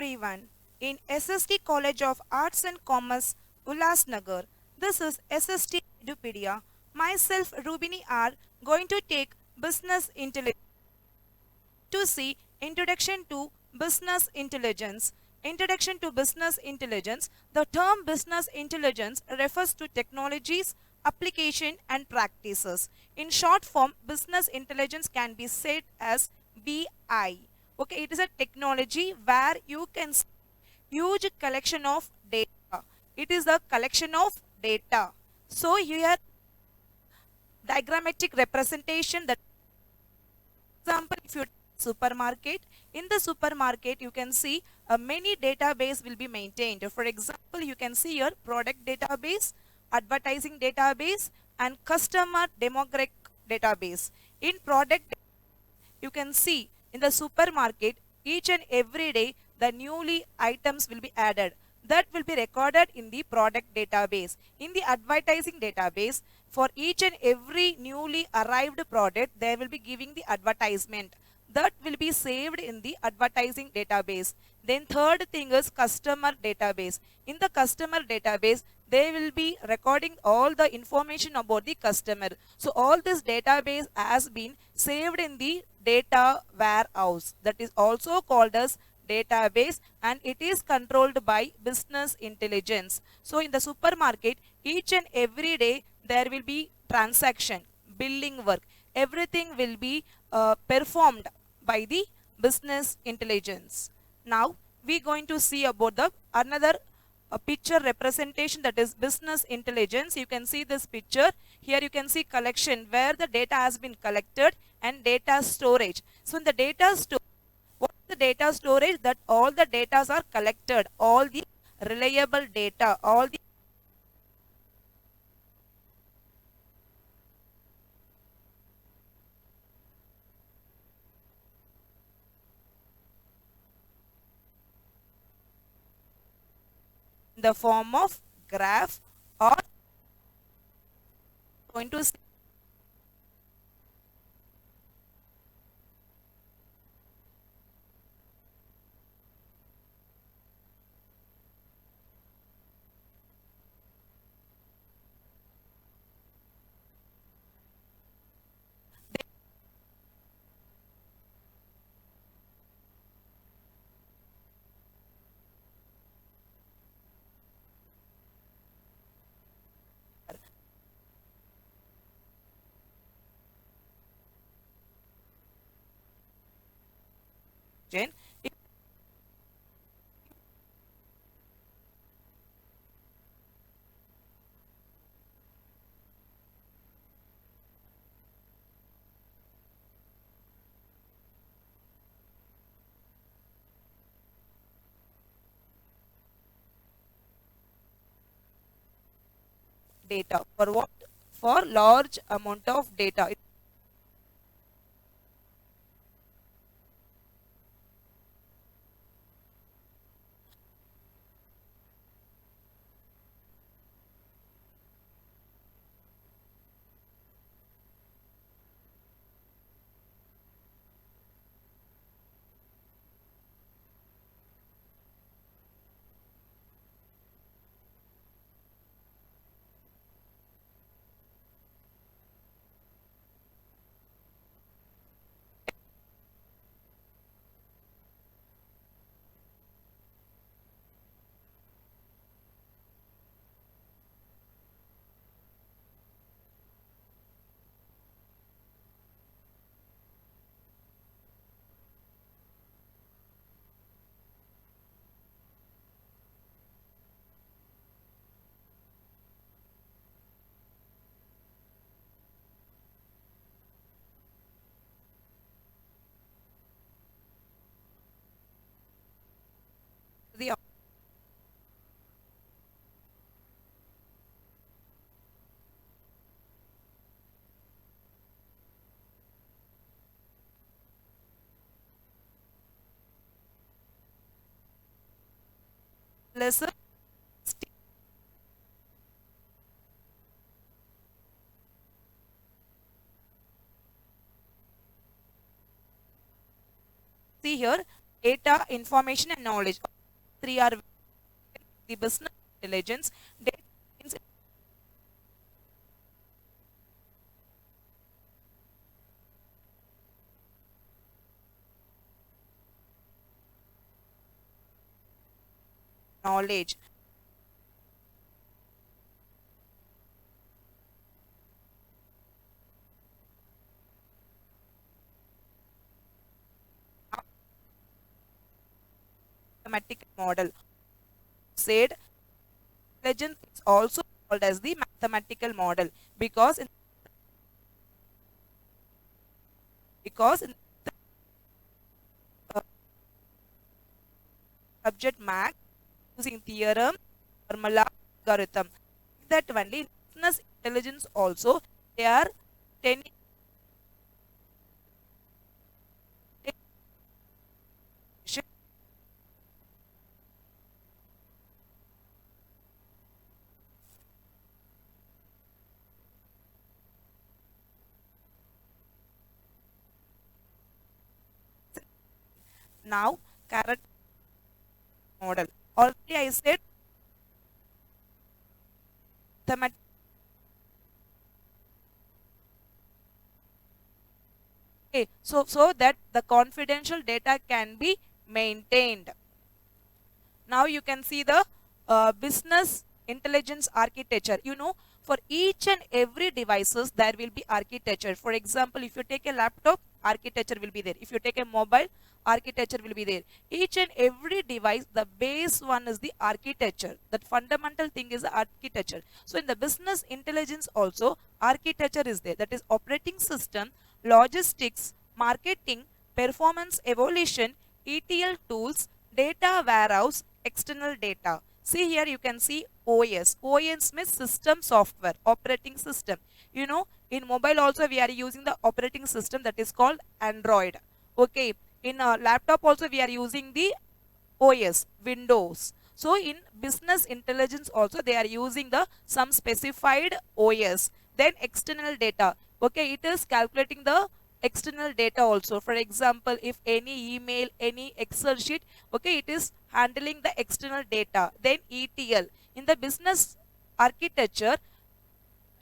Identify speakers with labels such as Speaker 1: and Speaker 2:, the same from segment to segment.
Speaker 1: everyone in SST College of Arts and Commerce, Ulhasnagar. This is SST Edupedia. Myself, Rubini R, going to take Business Intelligence to see Introduction to Business Intelligence. Introduction to Business Intelligence. The term business intelligence refers to technologies, application and practices. In short form, business intelligence can be said as BI. Okay, it is a technology where you can see huge collection of data. It is the collection of data. So here diagrammatic representation, that example, if you supermarket, in the supermarket you can see many database will be maintained. For example, you can see your product database, advertising database and customer demographic database. In product, you can see in the supermarket each and every day the newly items will be added, that will be recorded in the product database. In the advertising database, for each and every newly arrived product they will be giving the advertisement, that will be saved in the advertising database. Then third thing is customer database. In the customer database they will be recording all the information about the customer. So all this database has been saved in the data warehouse, that is also called as database, and it is controlled by business intelligence. So in the supermarket each and every day there will be transaction, billing work, everything will be performed by the business intelligence. Now we going to see about the another picture representation, that is business intelligence. You can see this picture. Here you can see collection where the data has been collected and data storage. So in the data storage, what is the data storage? That all the data are collected, all the reliable data, all the in the form of graph, or going to see the data for what? For large amount of data. The lesser see here, data, information and knowledge. three are the business intelligence. Data means knowledge. Mathematical model. Said intelligence is also called as the mathematical model because in uh, subject math using theorem, formula, algorithm. That only business intelligence also they are 10 now character model. Already I said mathematical. Okay, so that the confidential data can be maintained. Now you can see the business intelligence architecture. You know, for each and every devices there will be architecture. For example, if you take a laptop, architecture will be there. If you take a mobile, architecture will be there. Each and every device, the base one is the architecture. That fundamental thing is the architecture. So in the business intelligence also, architecture is there. That is operating system, logistics, marketing, performance evaluation, ETL tools, data warehouse, external data. See here you can see OS. OS means system software, operating system. You know, in mobile also we are using the operating system that is called Android. Okay, in a laptop also we are using the OS, Windows. So in business intelligence also they are using the some specified OS. Then external data. Okay, it is calculating the external data also. For example, if any email, any Excel sheet, okay, it is handling the external data. Then ETL. In the business architecture,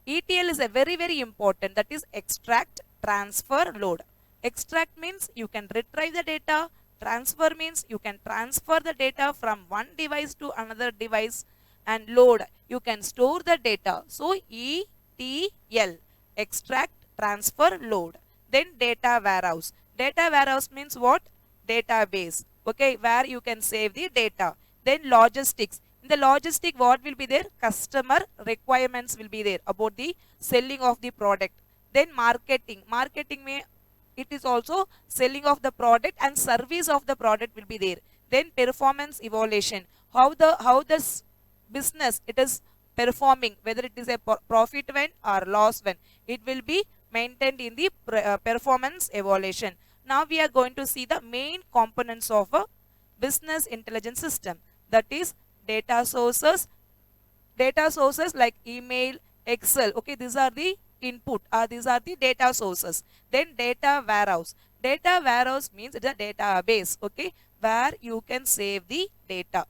Speaker 1: ETL is a very important, that is extract, transfer, load. Extract means you can retrieve the data. Transfer means you can transfer the data from one device to another device. And load, you can store the data. So ETL, extract, transfer, load. Then data warehouse. Data warehouse means what? Database. Okay, where you can save the data. Then logistics. In the logistic, what will be there? Customer requirements will be there about the selling of the product. Then marketing. Marketing may it is also selling of the product and service of the product will be there. Then performance evaluation. How the business it is performing, whether it is a profit when or loss when. It will be maintained in the performance evaluation. Now we are going to see the main components of a business intelligence system. That is data sources like email, Excel. Okay, these are the input, these are the data sources. Then data warehouse. Data warehouse means it's a database, okay, where you can save the data,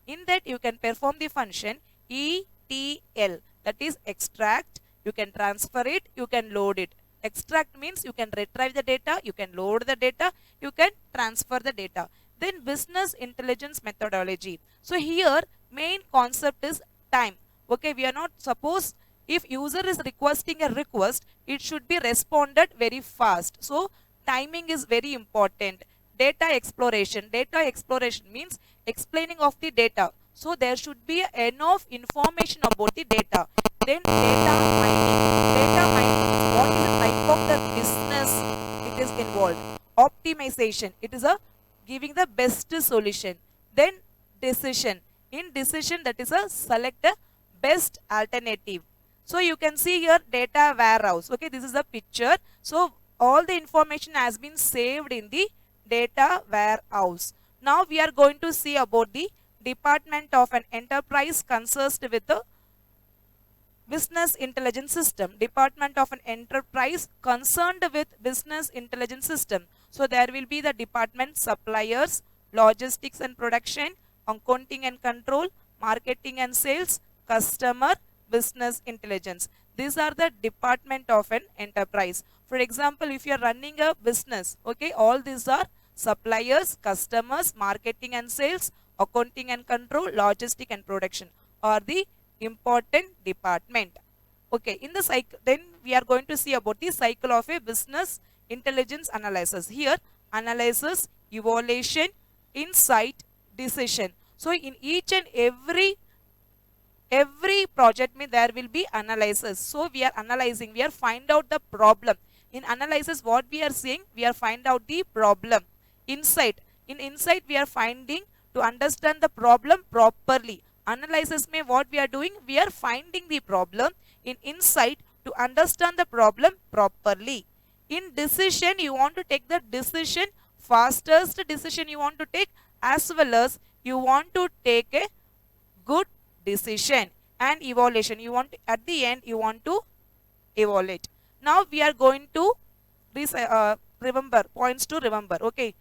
Speaker 1: in that you can perform the function ETL, that is extract, you can transfer it, you can load it. Extract means you can retrieve the data, you can load the data, you can transfer the data. Then business intelligence methodology. So here main concept is time. Okay, we are not, suppose if user is requesting a request, it should be responded very fast. So timing is very important. Data exploration. Data exploration means explaining of the data. So there should be enough information about the data. Then data mining. Data mining is what is the type of the business it is involved. Optimization. It is a giving the best solution. Then decision. In decision, that is a select a best alternative. So you can see here data warehouse. Okay, this is the picture. So all the information has been saved in the data warehouse. Now we are going to see about the department of an enterprise concerned with the business intelligence system. Department of an enterprise concerned with business intelligence system. So there will be the department suppliers, logistics and production, accounting and control, marketing and sales, customer, business intelligence. These are the department of an enterprise. For example, if you are running a business, okay, all these are suppliers, customers, marketing and sales, accounting and control, logistic and production are the important department. Okay, in the cycle, then we are going to see about the cycle of a business intelligence analysis. Here, analysis, evaluation, insight, decision. So, in each and every project there will be analysis. So, we are analyzing, we are find out the problem. In analysis, what we are seeing, we are find out the problem. Insight, in insight we are finding to understand the problem properly. Analysis may what we are doing, we are finding the problem. In insight, to understand the problem properly. In decision, you want to take the decision, fastest decision you want to take, as well as you want to take a good decision. And evaluation, you want to, at the end you want to evaluate. Now we are going to remember points to remember. Okay,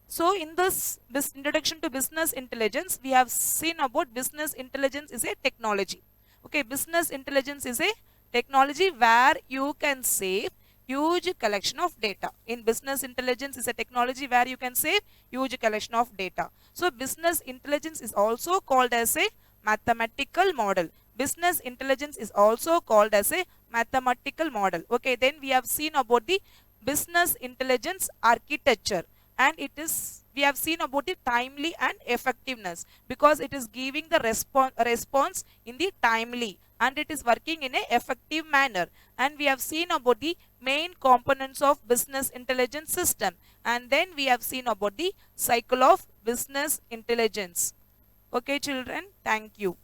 Speaker 1: so in this introduction to business intelligence, we have seen about business intelligence is a technology. Okay, business intelligence is a technology where you can save huge collection of data. In business intelligence is a technology where you can save huge collection of data. So business intelligence is also called as a mathematical model. Business intelligence is also called as a mathematical model. Okay, then we have seen about the business intelligence architecture, and it is we have seen about the timely and effectiveness, because it is giving the response in the timely and it is working in a effective manner. And we have seen about the main components of business intelligence system, and then we have seen about the cycle of business intelligence. Okay children, thank you.